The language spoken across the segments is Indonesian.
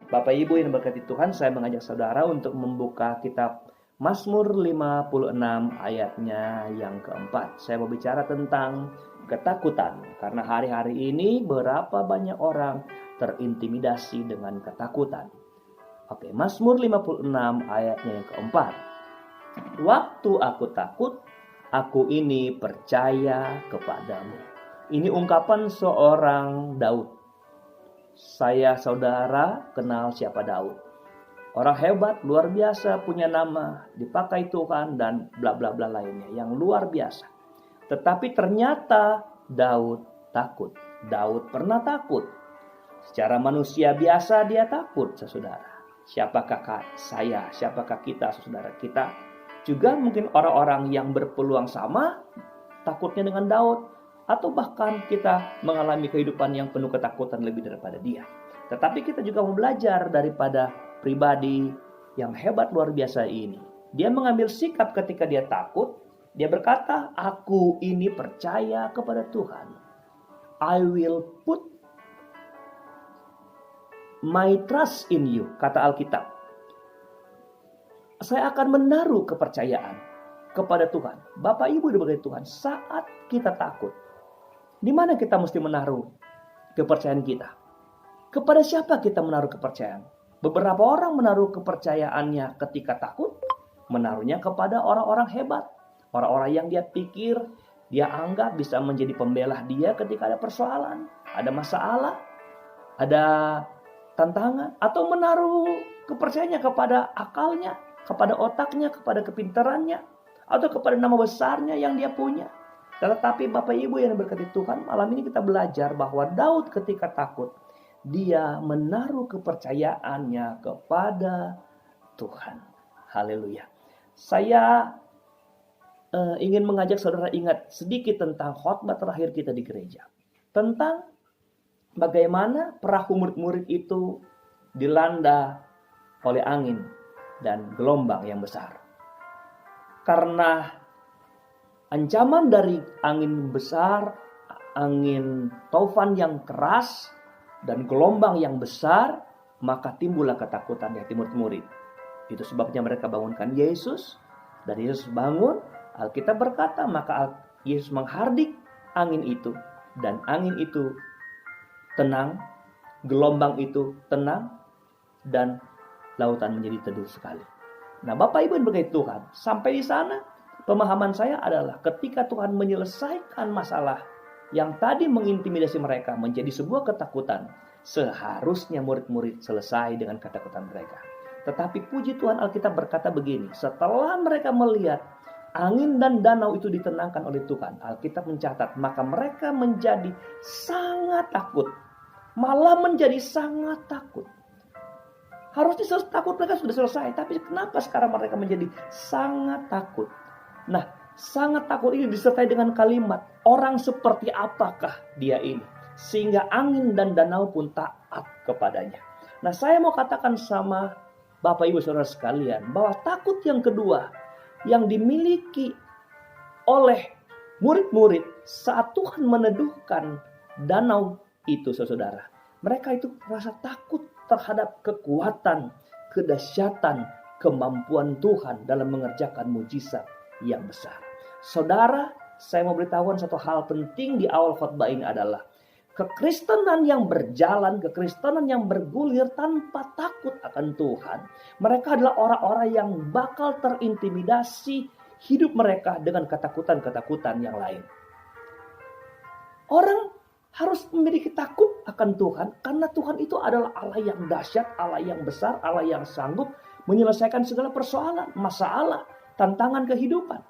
Bapak Ibu yang berkati Tuhan, saya mengajak saudara untuk membuka kitab Mazmur 56 ayatnya yang keempat. Saya mau bicara tentang ketakutan. Karena hari-hari ini berapa banyak orang terintimidasi dengan ketakutan. Oke, Mazmur 56 ayatnya yang keempat. Waktu aku takut, aku ini percaya kepadamu. Ini ungkapan seorang Daud. Saya saudara kenal siapa Daud. Orang hebat, luar biasa, punya nama, dipakai Tuhan dan bla bla bla lainnya yang luar biasa. Tetapi ternyata Daud takut. Daud pernah takut. Secara manusia biasa dia takut, saudara. Siapakah saya? Siapakah kita, saudara kita? Juga mungkin orang-orang yang berpeluang sama takutnya dengan Daud. Atau bahkan kita mengalami kehidupan yang penuh ketakutan lebih daripada dia. Tetapi kita juga mau belajar daripada pribadi yang hebat luar biasa ini. Dia mengambil sikap ketika dia takut. Dia berkata, aku ini percaya kepada Tuhan. I will put my trust in you, kata Alkitab. Saya akan menaruh kepercayaan kepada Tuhan. Bapak Ibu diberkati Tuhan, saat kita takut, di mana kita mesti menaruh kepercayaan kita? Kepada siapa kita menaruh kepercayaan? Beberapa orang menaruh kepercayaannya ketika takut, menaruhnya kepada orang-orang hebat. Orang-orang yang dia pikir, dia anggap bisa menjadi pembela dia ketika ada persoalan, ada masalah, ada tantangan. Atau menaruh kepercayaannya kepada akalnya, kepada otaknya, kepada kepintarannya, atau kepada nama besarnya yang dia punya. Tetapi Bapak Ibu yang berkati Tuhan, malam ini kita belajar bahwa Daud ketika takut, dia menaruh kepercayaannya kepada Tuhan. Haleluya. Saya ingin mengajak saudara ingat sedikit tentang khotbah terakhir kita di gereja. Tentang bagaimana perahu murid-murid itu dilanda oleh angin dan gelombang yang besar. Karena ancaman dari angin besar, angin taufan yang keras, dan gelombang yang besar, maka timbullah ketakutan di hati murid-murid. Itu sebabnya mereka bangunkan Yesus, dan Yesus bangun. Alkitab berkata, maka Yesus menghardik angin itu, dan angin itu tenang, gelombang itu tenang, dan lautan menjadi teduh sekali. Nah, Bapak Ibu yang berkati Tuhan, sampai di sana, pemahaman saya adalah ketika Tuhan menyelesaikan masalah yang tadi mengintimidasi mereka menjadi sebuah ketakutan, seharusnya murid-murid selesai dengan ketakutan mereka. Tetapi puji Tuhan, Alkitab berkata begini, setelah mereka melihat angin dan danau itu ditenangkan oleh Tuhan, Alkitab mencatat, maka mereka menjadi sangat takut. Malah menjadi sangat takut. Harusnya takut mereka sudah selesai, tapi kenapa sekarang mereka menjadi sangat takut? Nah, sangat takut ini disertai dengan kalimat, orang seperti apakah dia ini? Sehingga angin dan danau pun taat kepadanya. Nah, saya mau katakan sama Bapak Ibu Saudara sekalian, bahwa takut yang kedua yang dimiliki oleh murid-murid saat Tuhan meneduhkan danau itu, saudara. Mereka itu merasa takut terhadap kekuatan, kedahsyatan, kemampuan Tuhan dalam mengerjakan mujizat yang besar. Saudara, saya mau beritahukan satu hal penting di awal khotbah ini adalah kekristenan yang berjalan, kekristenan yang bergulir tanpa takut akan Tuhan. Mereka adalah orang-orang yang bakal terintimidasi hidup mereka dengan ketakutan-ketakutan yang lain. Orang harus memiliki takut akan Tuhan karena Tuhan itu adalah Allah yang dahsyat, Allah yang besar, Allah yang sanggup menyelesaikan segala persoalan, masalah, tantangan kehidupan.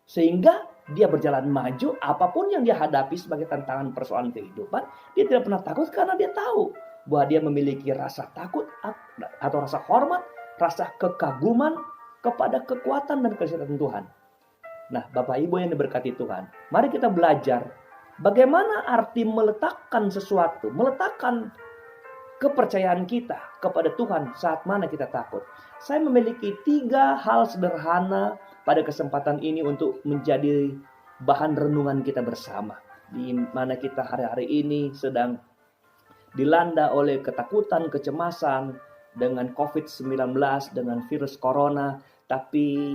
Sehingga dia berjalan maju, apapun yang dia hadapi sebagai tantangan persoalan kehidupan, dia tidak pernah takut karena dia tahu bahwa dia memiliki rasa takut atau rasa hormat, rasa kekaguman kepada kekuatan dan kesehatan Tuhan. Nah, Bapak Ibu yang diberkati Tuhan, mari kita belajar bagaimana arti meletakkan sesuatu, meletakkan kepercayaan kita kepada Tuhan saat mana kita takut. Saya memiliki 3 hal sederhana pada kesempatan ini untuk menjadi bahan renungan kita bersama. Di mana kita hari-hari ini sedang dilanda oleh ketakutan, kecemasan dengan COVID-19, dengan virus corona. Tapi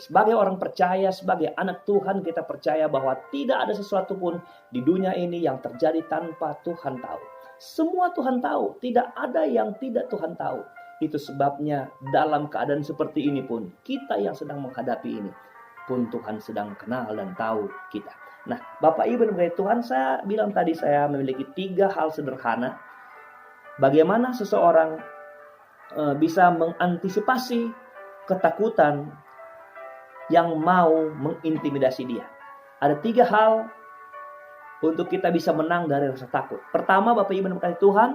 sebagai orang percaya, sebagai anak Tuhan, kita percaya bahwa tidak ada sesuatu pun di dunia ini yang terjadi tanpa Tuhan tahu. Semua Tuhan tahu, tidak ada yang tidak Tuhan tahu. Itu sebabnya dalam keadaan seperti ini pun, kita yang sedang menghadapi ini pun Tuhan sedang kenal dan tahu kita. Nah, Bapak Ibu dan Tuhan, saya bilang tadi saya memiliki 3 hal sederhana bagaimana seseorang bisa mengantisipasi ketakutan yang mau mengintimidasi dia. Ada 3 hal untuk kita bisa menang dari rasa takut. Pertama, Bapak Ibu dan Tuhan,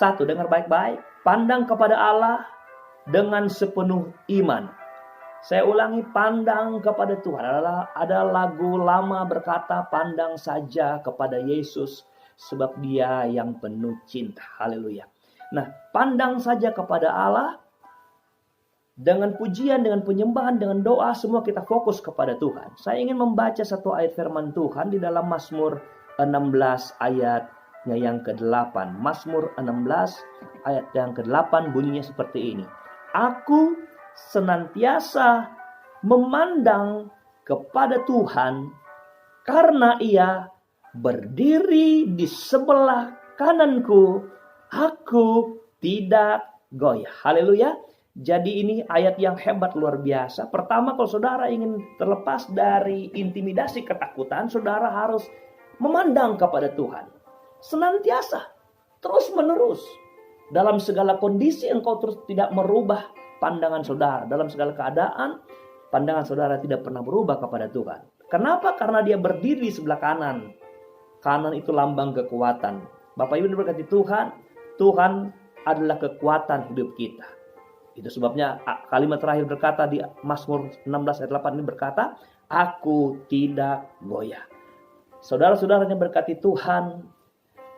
1, dengar baik-baik, pandang kepada Allah dengan sepenuh iman. Saya ulangi, pandang kepada Tuhan. Ada lagu lama berkata, pandang saja kepada Yesus sebab Dia yang penuh cinta. Haleluya. Nah, pandang saja kepada Allah dengan pujian, dengan penyembahan, dengan doa, semua kita fokus kepada Tuhan. Saya ingin membaca satu ayat firman Tuhan di dalam Mazmur 16 ayatnya yang ke-8. Mazmur 16 ayat yang ke-8 bunyinya seperti ini. Aku senantiasa memandang kepada Tuhan karena Ia berdiri di sebelah kananku, aku tidak goyah. Haleluya. Jadi ini ayat yang hebat, luar biasa. Pertama, kalau saudara ingin terlepas dari intimidasi ketakutan, saudara harus memandang kepada Tuhan senantiasa, terus menerus. Dalam segala kondisi engkau terus tidak merubah pandangan saudara. Dalam segala keadaan, pandangan saudara tidak pernah berubah kepada Tuhan. Kenapa? Karena Dia berdiri di sebelah kanan. Kanan itu lambang kekuatan. Bapak Ibu diberkati Tuhan, Tuhan adalah kekuatan hidup kita. Itu sebabnya kalimat terakhir berkata di Mazmur 16 ayat 8 ini berkata, aku tidak goyah. Saudara-saudaranya berkati Tuhan,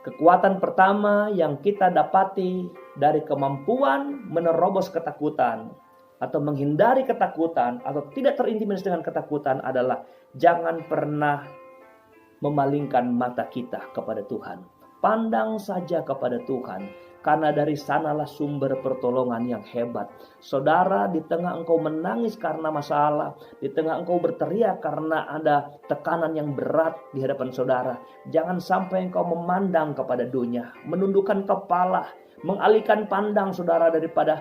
kekuatan pertama yang kita dapati dari kemampuan menerobos ketakutan atau menghindari ketakutan atau tidak terintimidasi dengan ketakutan adalah jangan pernah memalingkan mata kita kepada Tuhan. Pandang saja kepada Tuhan. Karena dari sanalah sumber pertolongan yang hebat. Saudara, di tengah engkau menangis karena masalah, di tengah engkau berteriak karena ada tekanan yang berat di hadapan saudara, jangan sampai engkau memandang kepada dunia, menundukkan kepala, mengalihkan pandang saudara daripada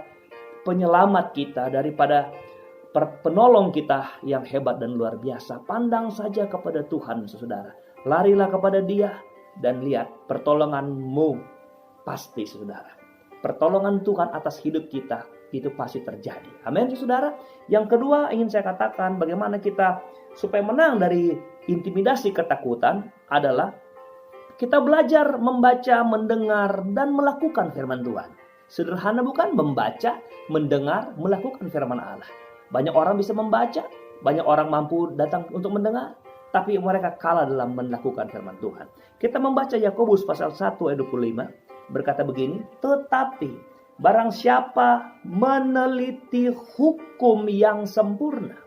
penyelamat kita, daripada penolong kita yang hebat dan luar biasa. Pandang saja kepada Tuhan, saudara. Larilah kepada Dia dan lihat pertolonganmu pasti, saudara. Pertolongan Tuhan atas hidup kita itu pasti terjadi. Amin, saudara. Yang kedua ingin saya katakan bagaimana kita supaya menang dari intimidasi ketakutan adalah kita belajar membaca, mendengar, dan melakukan firman Tuhan. Sederhana bukan? Membaca, mendengar, melakukan firman Allah. Banyak orang bisa membaca, banyak orang mampu datang untuk mendengar, tapi mereka kalah dalam melakukan firman Tuhan. Kita membaca Yakobus pasal 1 ayat 25. Berkata begini, tetapi barang siapa meneliti hukum yang sempurna.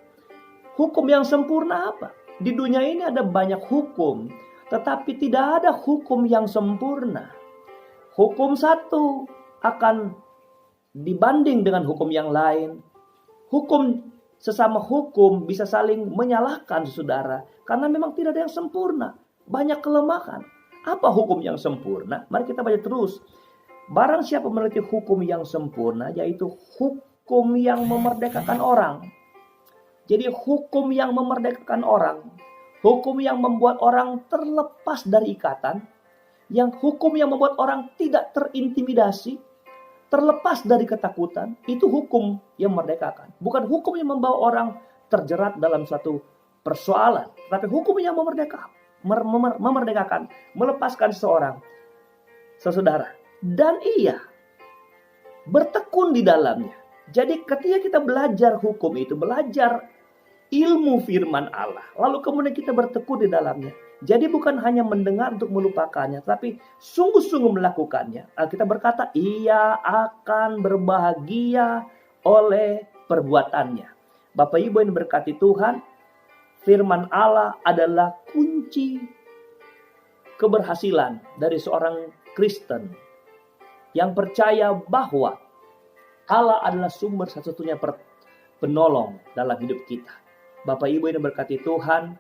Hukum yang sempurna apa? Di dunia ini ada banyak hukum, tetapi tidak ada hukum yang sempurna. Hukum satu akan dibanding dengan hukum yang lain. Hukum sesama hukum bisa saling menyalahkan, saudara, karena memang tidak ada yang sempurna. Banyak kelemahan. Apa hukum yang sempurna? Mari kita baca terus. Barang siapa meneliti hukum yang sempurna, yaitu hukum yang memerdekakan orang. Jadi hukum yang memerdekakan orang, hukum yang membuat orang terlepas dari ikatan, yang hukum yang membuat orang tidak terintimidasi, terlepas dari ketakutan, itu hukum yang memerdekakan. Bukan hukum yang membawa orang terjerat dalam suatu persoalan, tapi hukum yang memerdekakan. Memerdekakan, melepaskan seorang, saudara, dan ia bertekun di dalamnya. Jadi ketika kita belajar hukum itu, belajar ilmu firman Allah, lalu kemudian kita bertekun di dalamnya. Jadi bukan hanya mendengar untuk melupakannya, tapi sungguh-sungguh melakukannya. Kita berkata, ia akan berbahagia oleh perbuatannya. Bapak Ibu yang berkati Tuhan, firman Allah adalah kunci keberhasilan dari seorang Kristen yang percaya bahwa Allah adalah sumber satu-satunya penolong dalam hidup kita. Bapak Ibu yang berkati Tuhan,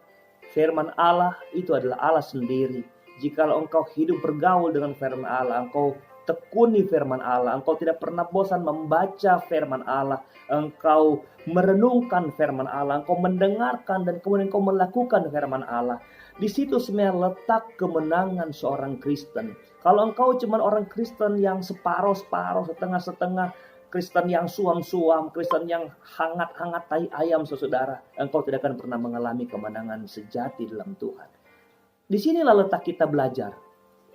firman Allah itu adalah Allah sendiri. Jikalau engkau hidup bergaul dengan firman Allah, engkau tekuni firman Allah, engkau tidak pernah bosan membaca firman Allah, engkau merenungkan firman Allah, engkau mendengarkan dan kemudian engkau melakukan firman Allah. Di situ sebenarnya letak kemenangan seorang Kristen. Kalau engkau cuma orang Kristen yang separuh-separuh, setengah-setengah, Kristen yang suam-suam, Kristen yang hangat-hangat tai ayam, saudara, engkau tidak akan pernah mengalami kemenangan sejati dalam Tuhan. Di sinilah letak kita belajar.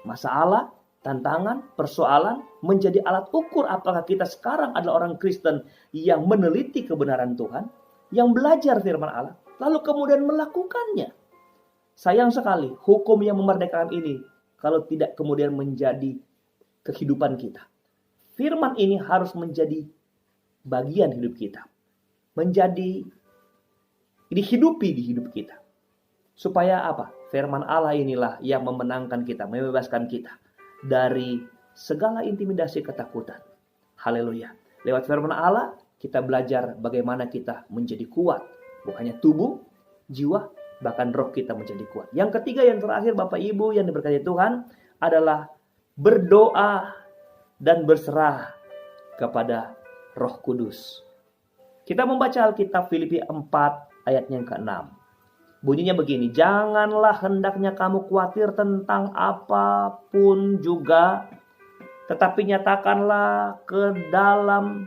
Masalah, tantangan, persoalan menjadi alat ukur apakah kita sekarang adalah orang Kristen yang meneliti kebenaran Tuhan, yang belajar firman Allah, lalu kemudian melakukannya. Sayang sekali, hukum yang memerdekakan ini kalau tidak kemudian menjadi kehidupan kita. Firman ini harus menjadi bagian hidup kita. Menjadi dihidupi di hidup kita. Supaya apa? Firman Allah inilah yang memenangkan kita, membebaskan kita dari segala intimidasi ketakutan. Haleluya. Lewat firman Allah, kita belajar bagaimana kita menjadi kuat. Bukannya tubuh, jiwa, bahkan roh kita menjadi kuat. Yang ketiga, yang terakhir Bapak Ibu yang diberkati Tuhan adalah berdoa dan berserah kepada Roh Kudus. Kita membaca Alkitab Filipi 4 ayatnya yang ke-6. Bunyinya begini, janganlah hendaknya kamu khawatir tentang apapun juga, tetapi nyatakanlah ke dalam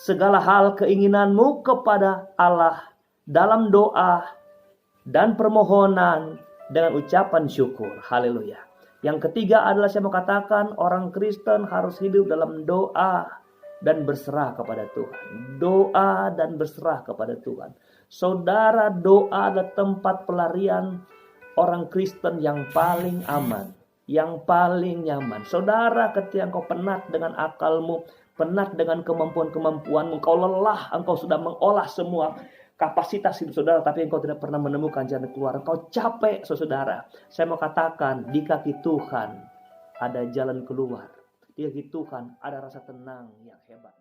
segala hal keinginanmu kepada Allah dalam doa dan permohonan dengan ucapan syukur. Haleluya. Yang ketiga adalah saya mau katakan orang Kristen harus hidup dalam doa dan berserah kepada Tuhan. Doa dan berserah kepada Tuhan. Saudara, doa adalah tempat pelarian orang Kristen yang paling aman, yang paling nyaman. Saudara, ketika engkau penat dengan akalmu, penat dengan kemampuan-kemampuanmu, engkau lelah, engkau sudah mengolah semua kapasitas hidup saudara, tapi engkau tidak pernah menemukan jalan keluar. Engkau capek, saudara. Saya mau katakan, di kaki Tuhan ada jalan keluar. Di kaki Tuhan ada rasa tenang yang hebat.